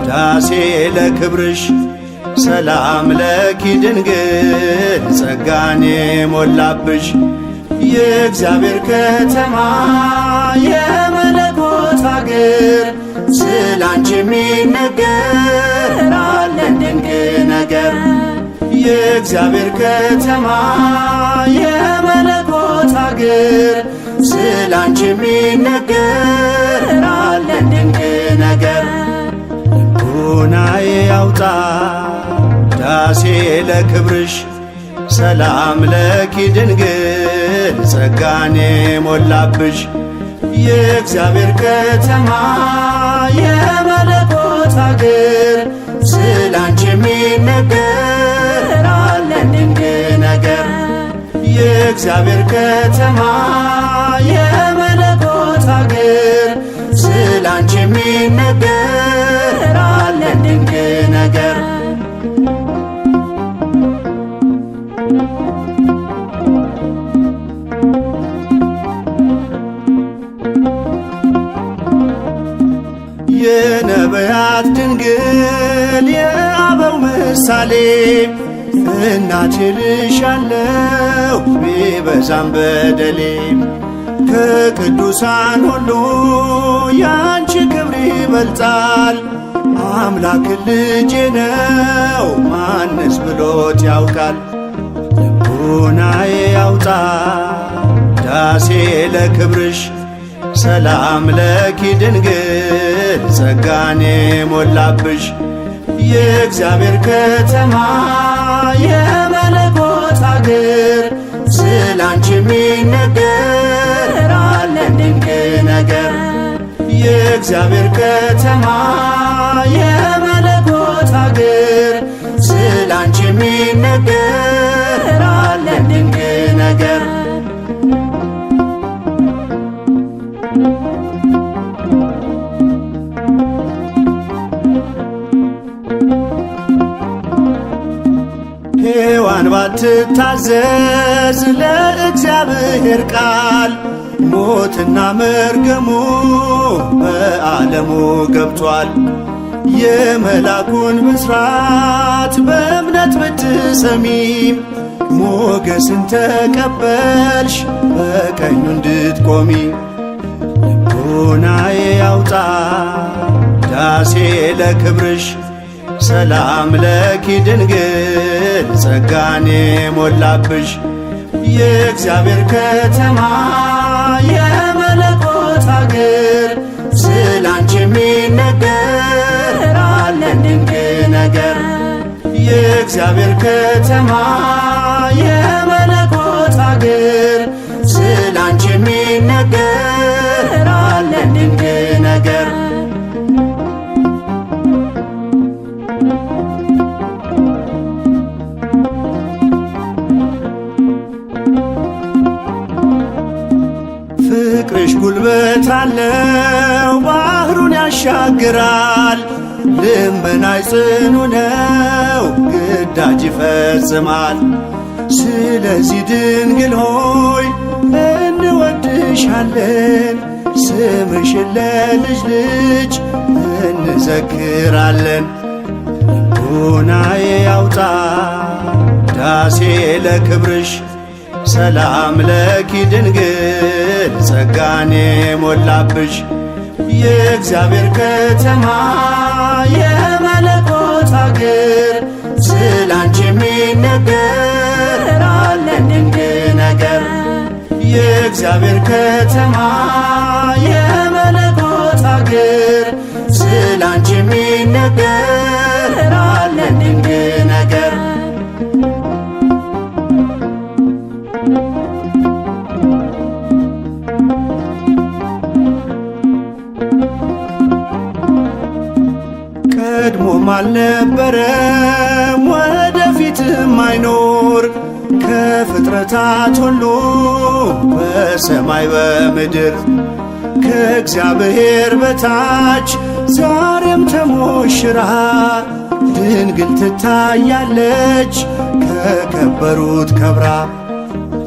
ዳሴ ለክብርሽ ሰላም ለኪ ድንግል ጸጋን የሞላብሽ የእግዚአብሔር ከተማ የመለኮት አገር ስላንቺ የሚነገር አለን ድንቅ ነገር። የእግዚአብሔር ከተማ የመለኮት አገር ስላንቺ የሚነገር አለን ድንቅ ነገር። ልቦናዬ ያውጣ ዳሴ ለክብርሽ ሰላም ለኪ ድንግል ጸጋን የሞላብሽ የእግዚአብሔር ከተማ የመለኮት አገር ስላንቺ የሚነገር አለን ድንቅ ነገር። የእግዚአብሔር ከተማ የመለኮት አገር ስላንቺ የሚነገር አለን ድንቅ ነገር። የነቢያት ድንግል የአበው ምሳሌ እናቴ ልሻለሁ ቢበዛም በደሌ ከቅዱሳን ሁሉ ያንቺ ክብር ይበልጣል። አምላክ ልጄ ነው ማንስ ብሎት ያውቃል። ልቦናዬ ያውጣ ዳሴ ለክብርሽ ሰላም ለኪ ድንግል ጸጋን የሞላብሽ የእግዚአብሔር ከተማ የመለኮት አገር ስላንቺ የሚነገር አለን ድንቅ ነገር። የእግዚአብሔር ከተማ የመለኮት አገር ስላንቺ የሚነገር አለን ድንቅ ነገር። ሔዋን ባትታዘዝ ለእግዚአብሔር ቃል ሞትና መርገሙ በዓለሙ ገብቷል። የመላኩን ብስራት በእምነት ብትሰሚም ሞገስን ተቀበልሽ በቀኙ እንድትቆሚ። ልቦናዬ ያውጣ ዳሴ ለክብርሽ ሰላም ለኪ ድንግል ጸጋን የሞላብሽ የእግዚአብሔር ከተማ የመለኮት አገር ስላንቺ የሚነገር አለን ድንቅ ነገር። የእግዚአብሔር ከተማ የመለኮት አገር ስላንቺ የሚነገር አለን ድንቅ ነገር። ፍቅርሽ ጉልበት አለው ባህሩን ያሻግራል። ልመናሽ ጽኑ ነው ግዳጅ ይፈጽማል። ስለዚህ ድንግል ሆይ እንወድሻለን ስምሽን ለልጅ ልጅ እንዘክራለን። ልቦናዬ ያውጣ ዳሴ ለክብርሽ ሰላም ለኪ ድንግል ጸጋን የሞላብሽ የእግዚአብሔር ከተማ የመለኮት አገር ስላንቺ የሚነገር አለን ድንቅ ነገር። የእግዚአብሔር ከተማ የመለኮት አገር ስላንቺ የሚነገር አለን ድንቅ ነገር። አልነበረም ወደፊትም አይኖር ከፍጥረታት ሁሉ በሰማይ በምድር ከእግዚአብሔር በታች ዛሬም ተሞሽራ ድንግል ትታያለች ከከበሩት ከብራ።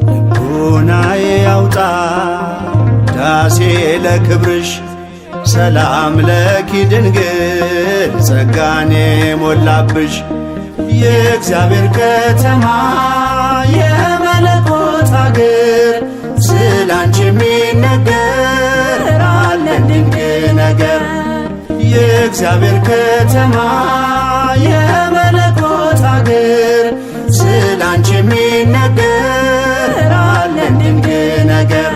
ልቦናዬ ያውጣ ዳሴ ለክብርሽ ሰላም ለኪ ድንግል ጸጋኔ ሞላብሽ። የእግዚአብሔር ከተማ የመለኮት አገር ስላንቺ የሚነገር አለን ድንቅ ነገር። የእግዚአብሔር ከተማ የመለኮት አገር ስላንቺ የሚነገር አለን ድንቅ ነገር።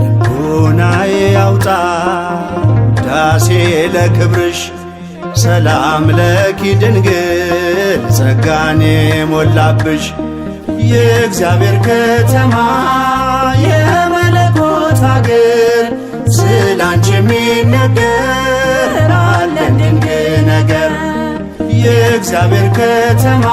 ልቦናዬ ያውጣ ዳሴ ለክብርሽ ሰላም ለኪ ድንግል ጸጋኔ ሞላብሽ። የእግዚአብሔር ከተማ የመለኮት አገር ስላንቺ የሚነገር አለን ድንቅ ነገር። የእግዚአብሔር ከተማ